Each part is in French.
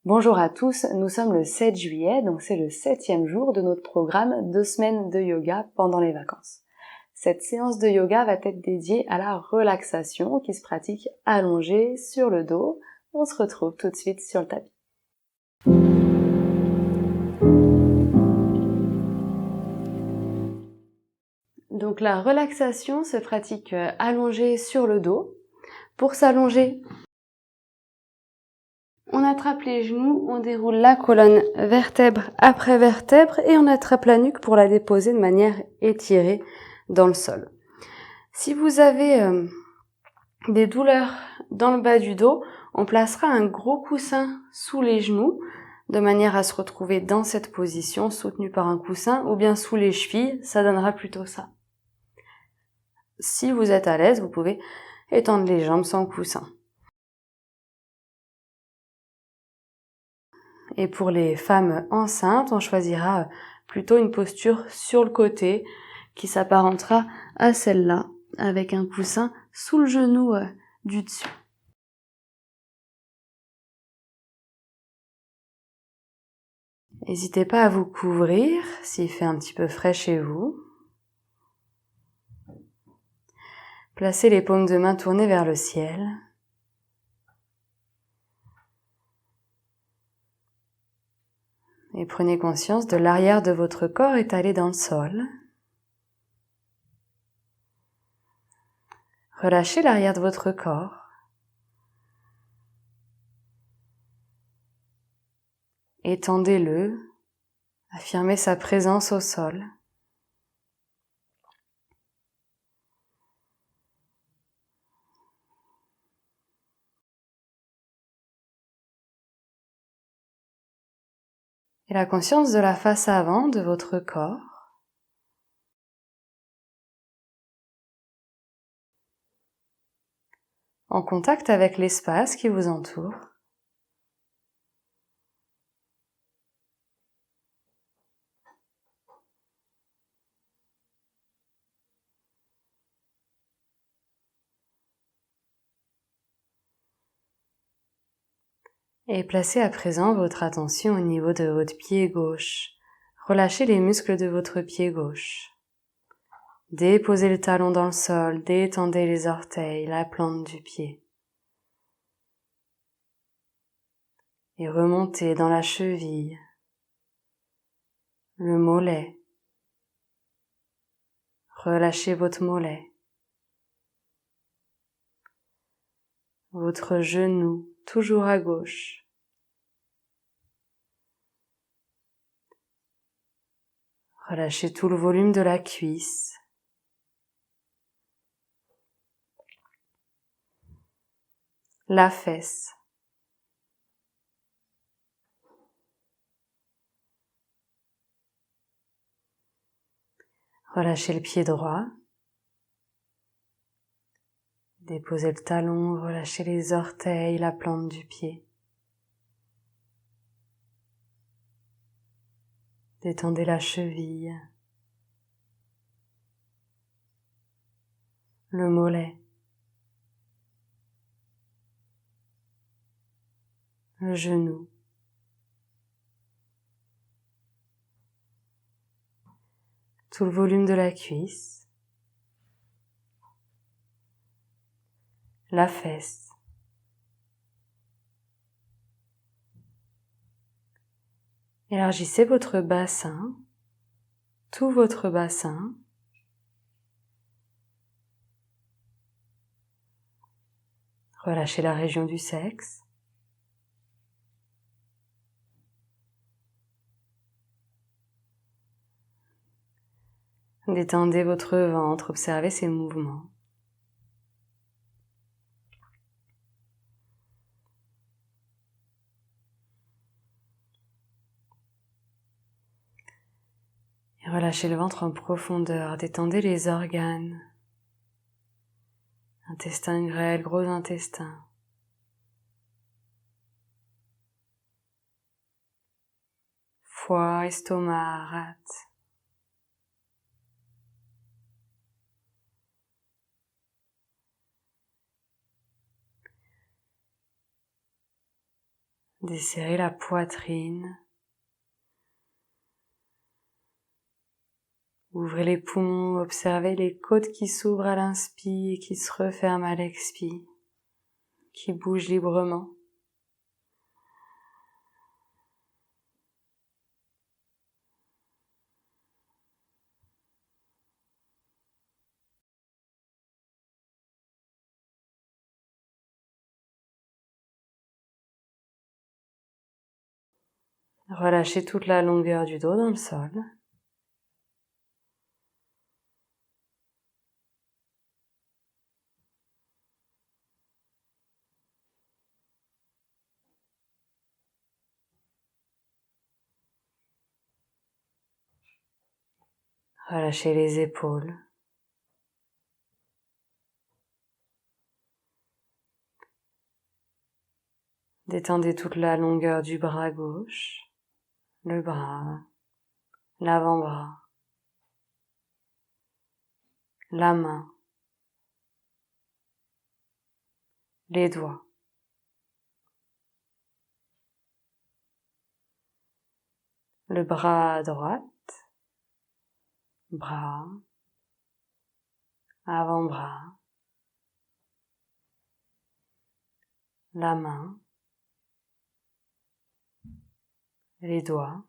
Bonjour à tous, nous sommes le 7 juillet, donc c'est le 7e jour de notre programme 2 semaines de yoga pendant les vacances. Cette séance de yoga va être dédiée à la relaxation qui se pratique allongée sur le dos. On se retrouve tout de suite sur le tapis. Donc la relaxation se pratique allongée sur le dos. Pour s'allonger, on attrape les genoux, on déroule la colonne vertèbre après vertèbre et on attrape la nuque pour la déposer de manière étirée dans le sol. Si vous avez des douleurs dans le bas du dos, on placera un gros coussin sous les genoux de manière à se retrouver dans cette position soutenue par un coussin ou bien sous les chevilles, ça donnera plutôt ça. Si vous êtes à l'aise, vous pouvez étendre les jambes sans coussin. Et pour les femmes enceintes, on choisira plutôt une posture sur le côté qui s'apparentera à celle-là, avec un coussin sous le genou du dessus. N'hésitez pas à vous couvrir s'il fait un petit peu frais chez vous. Placez les paumes de main tournées vers le ciel. Et prenez conscience de l'arrière de votre corps étalé dans le sol. Relâchez l'arrière de votre corps. Étendez-le. Affirmez sa présence au sol. Et la conscience de la face avant de votre corps. En contact avec l'espace qui vous entoure. Et placez à présent votre attention au niveau de votre pied gauche. Relâchez les muscles de votre pied gauche. Déposez le talon dans le sol, détendez les orteils, la plante du pied. Et remontez dans la cheville, le mollet. Relâchez votre mollet. Votre genou, toujours à gauche. Relâchez tout le volume de la cuisse. La fesse. Relâchez le pied droit. Déposez le talon, relâchez les orteils, la plante du pied. Détendez la cheville, le mollet, le genou. Tout le volume de la cuisse, la fesse. Élargissez votre bassin, tout votre bassin. Relâchez la région du sexe. Détendez votre ventre, observez ses mouvements. Et relâchez le ventre en profondeur, détendez les organes. Intestin grêle, gros intestin. Foie, estomac, rate. Desserrez la poitrine. Ouvrez les poumons, observez les côtes qui s'ouvrent à l'inspire et qui se referment à l'expire, qui bougent librement. Relâchez toute la longueur du dos dans le sol. Relâchez les épaules. Détendez toute la longueur du bras gauche, le bras, l'avant-bras, la main, les doigts. Le bras à droite, bras, avant-bras, la main, les doigts.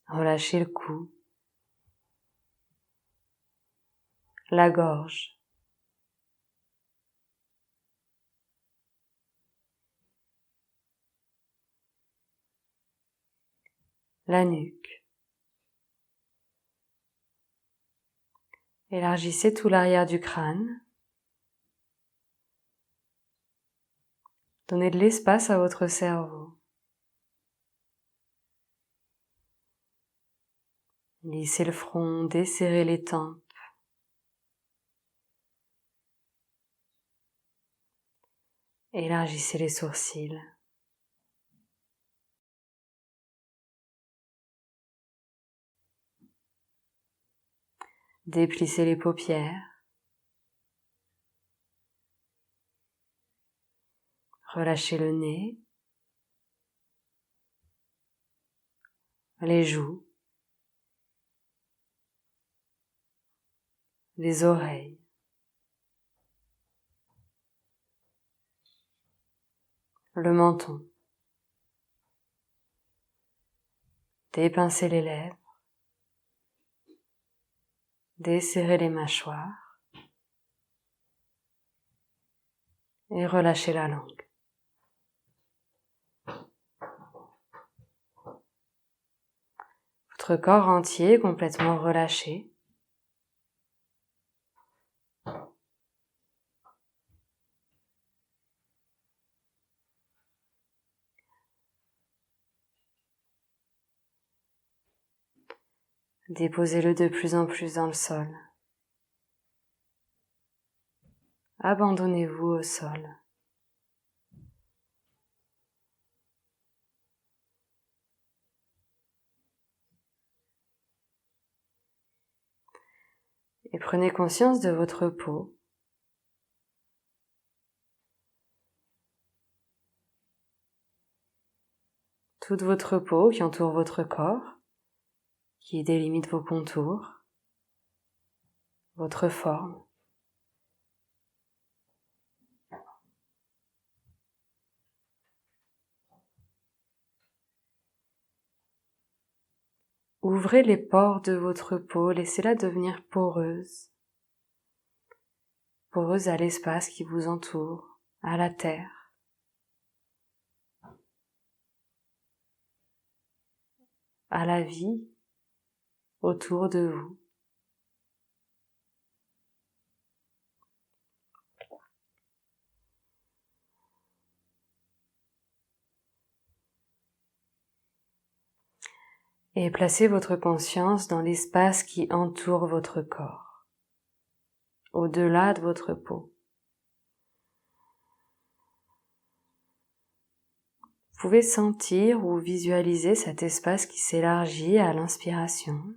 Relâchez le cou, la gorge, la nuque. Élargissez tout l'arrière du crâne. Donnez de l'espace à votre cerveau. Lissez le front, desserrez les tempes. Élargissez les sourcils. Déplissez les paupières. Relâchez le nez, les joues, les oreilles, le menton. Dépincez les lèvres, desserrez les mâchoires et relâchez la langue. Votre corps entier est complètement relâché. Déposez-le de plus en plus dans le sol. Abandonnez-vous au sol. Et prenez conscience de votre peau. Toute votre peau qui entoure votre corps, qui délimite vos contours, votre forme. Ouvrez les pores de votre peau, laissez-la devenir poreuse. Poreuse à l'espace qui vous entoure, à la terre. À la vie autour de vous. Et placez votre conscience dans l'espace qui entoure votre corps, au-delà de votre peau. Vous pouvez sentir ou visualiser cet espace qui s'élargit à l'inspiration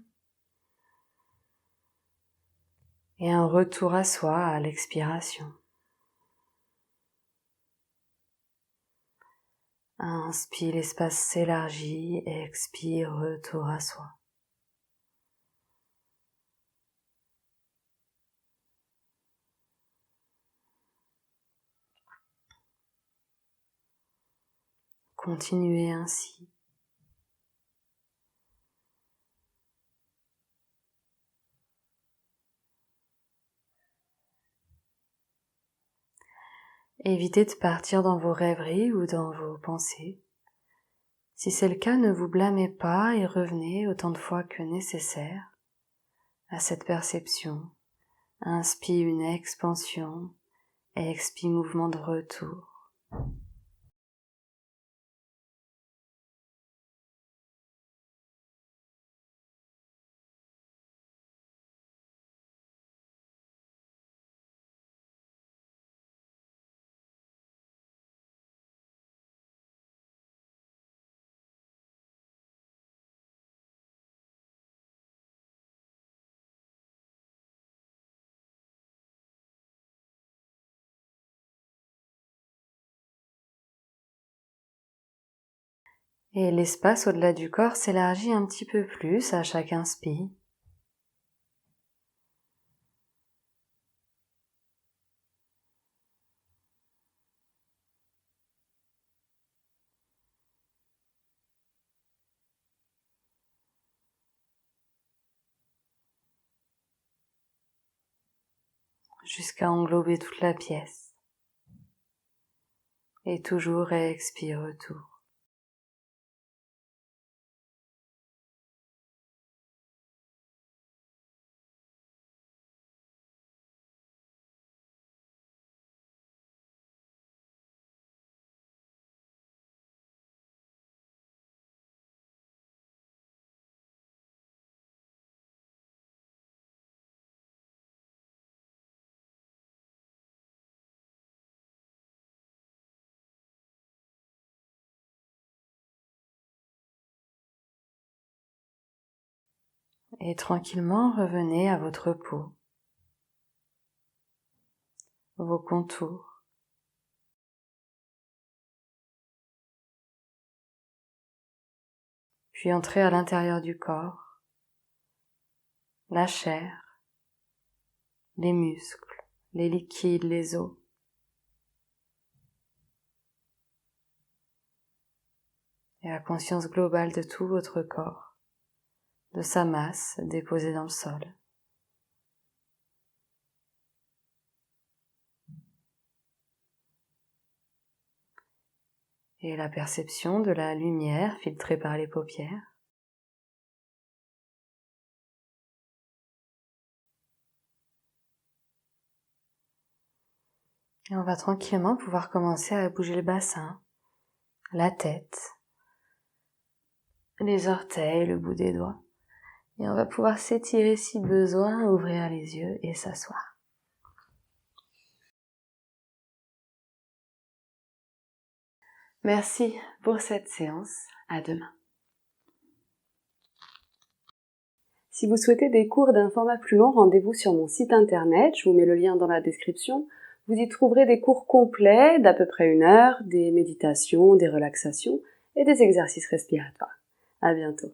et un retour à soi à l'expiration. Inspire, l'espace s'élargit, expire, retour à soi. Continuez ainsi. Évitez de partir dans vos rêveries ou dans vos pensées. Si c'est le cas, ne vous blâmez pas et revenez autant de fois que nécessaire à cette perception. Inspire une expansion, expire mouvement de retour. Et l'espace au-delà du corps s'élargit un petit peu plus à chaque inspire. Jusqu'à englober toute la pièce. Et toujours expire retour. Et tranquillement revenez à votre peau, vos contours. Puis entrez à l'intérieur du corps, la chair, les muscles, les liquides, les os. Et la conscience globale de tout votre corps, de sa masse déposée dans le sol. Et la perception de la lumière filtrée par les paupières. Et on va tranquillement pouvoir commencer à bouger le bassin, la tête, les orteils, le bout des doigts. Et on va pouvoir s'étirer si besoin, ouvrir les yeux et s'asseoir. Merci pour cette séance. À demain. Si vous souhaitez des cours d'un format plus long, rendez-vous sur mon site internet. Je vous mets le lien dans la description. Vous y trouverez des cours complets d'à peu près 1 heure, des méditations, des relaxations et des exercices respiratoires. À bientôt.